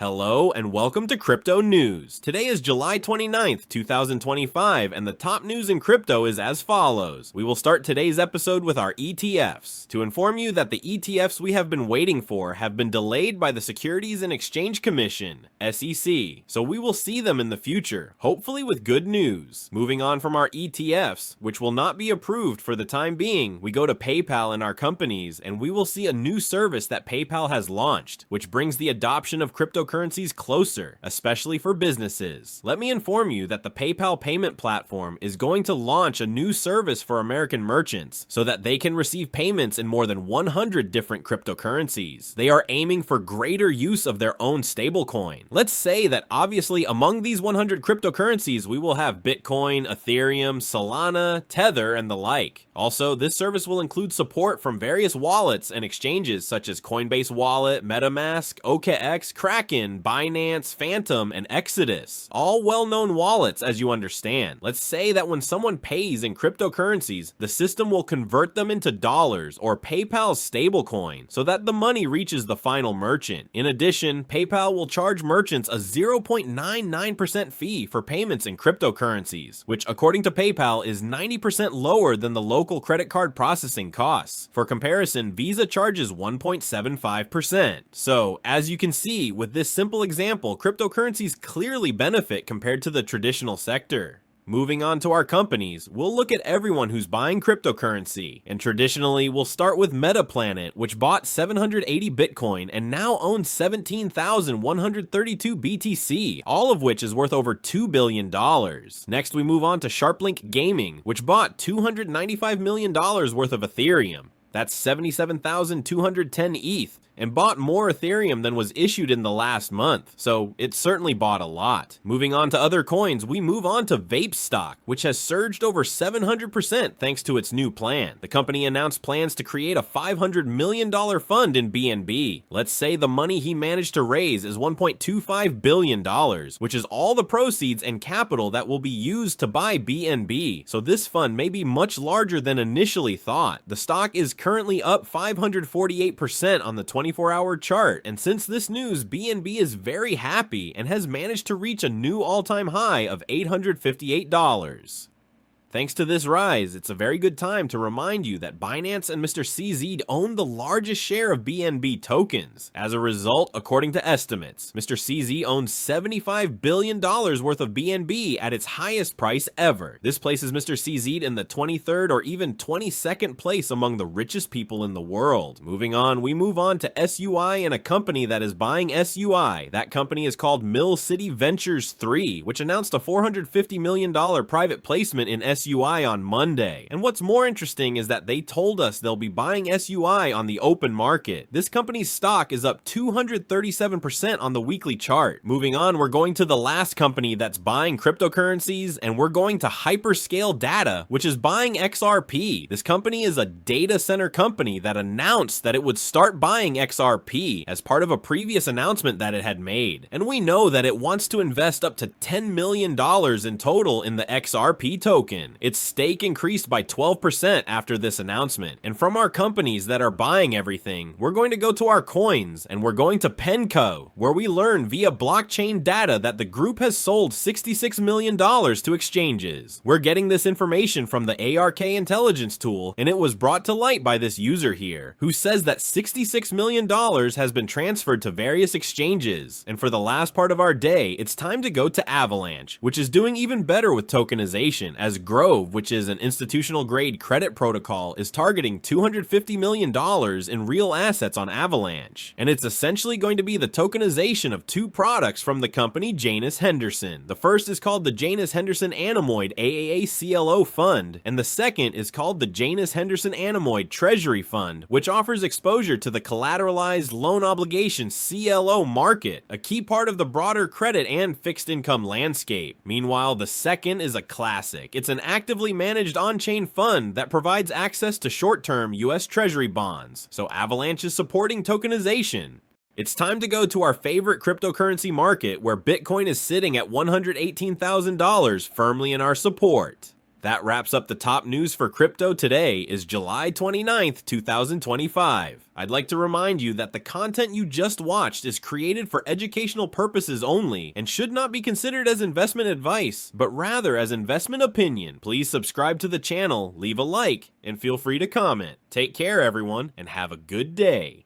Hello and welcome to Crypto News. Today is July 29th, 2025, and the top news in crypto is as follows. We will start today's episode with our ETFs. To inform you that the ETFs we have been waiting for have been delayed by the Securities and Exchange Commission, SEC, so we will see them in the future, hopefully with good news. Moving on from our ETFs, which will not be approved for the time being, we go to PayPal and our companies, and we will see a new service that PayPal has launched, which brings the adoption of cryptocurrencies closer, especially for businesses. Let me inform you that the PayPal payment platform is going to launch a new service for American merchants so that they can receive payments in more than 100 different cryptocurrencies. They are aiming for greater use of their own stablecoin. Let's say that obviously among these 100 cryptocurrencies we will have Bitcoin, Ethereum, Solana, Tether, and the like. Also, this service will include support from various wallets and exchanges such as Coinbase Wallet, MetaMask, OKX, Kraken, Binance, Phantom, and Exodus. All well-known wallets, as you understand. Let's say that when someone pays in cryptocurrencies, the system will convert them into dollars or PayPal's stablecoin so that the money reaches the final merchant. In addition, PayPal will charge merchants a 0.99% fee for payments in cryptocurrencies, which according to PayPal is 90% lower than the local credit card processing costs. For comparison, Visa charges 1.75%. So, as you can see, with this simple example, cryptocurrencies clearly benefit compared to the traditional sector. Moving on to our companies, we'll look at everyone who's buying cryptocurrency, and traditionally we'll start with Metaplanet, which bought 780 Bitcoin and now owns 17,132 BTC, all of which is worth over $2 billion. Next we move on to SharpLink Gaming, which bought $295 million worth of Ethereum. That's 77,210 ETH, and bought more Ethereum than was issued in the last month, so it certainly bought a lot. Moving on to other coins, we move on to Vape stock, which has surged over 700% thanks to its new plan. The company announced plans to create a $500 million fund in BNB. Let's say the money he managed to raise is $1.25 billion, which is all the proceeds and capital that will be used to buy BNB, so this fund may be much larger than initially thought. The stock is currently up 548% on the 24-hour chart, and since this news, BNB is very happy and has managed to reach a new all-time high of $858. Thanks to this rise, it's a very good time to remind you that Binance and Mr. CZ own the largest share of BNB tokens. As a result, according to estimates, Mr. CZ owns $75 billion worth of BNB at its highest price ever. This places Mr. CZ in the 23rd or even 22nd place among the richest people in the world. Moving on, we move on to SUI and a company that is buying SUI. That company is called Mill City Ventures 3, which announced a $450 million private placement in SUI on Monday. And what's more interesting is that they told us they'll be buying SUI on the open market. This company's stock is up 237% on the weekly chart. Moving on, we're going to the last company that's buying cryptocurrencies, and we're going to Hyperscale Data, which is buying XRP. This company is a data center company that announced that it would start buying XRP as part of a previous announcement that it had made. And we know that it wants to invest up to $10 million in total in the XRP token. Its stake increased by 12% after this announcement. And from our companies that are buying everything, we're going to go to our coins, and we're going to Pengu, where we learn via blockchain data that the group has sold $66 million to exchanges. We're getting this information from the ARK intelligence tool, and it was brought to light by this user here, who says that $66 million has been transferred to various exchanges. And for the last part of our day, it's time to go to Avalanche, which is doing even better with tokenization, as Grove, which is an institutional grade credit protocol, is targeting $250 million in real assets on Avalanche. And it's essentially going to be the tokenization of two products from the company Janus Henderson. The first is called the Janus Henderson Anemoid AAA CLO Fund, and the second is called the Janus Henderson Anemoid Treasury Fund, which offers exposure to the collateralized loan obligation CLO market, a key part of the broader credit and fixed income landscape. Meanwhile, the second is a classic. It's an actively managed on-chain fund that provides access to short-term US Treasury bonds, so Avalanche is supporting tokenization. It's time to go to our favorite cryptocurrency market, where Bitcoin is sitting at $118,000 firmly in our support. That wraps up the top news for crypto. Today is July 29th, 2025. I'd like to remind you that the content you just watched is created for educational purposes only and should not be considered as investment advice, but rather as investment opinion. Please subscribe to the channel, leave a like, and feel free to comment. Take care, everyone, and have a good day.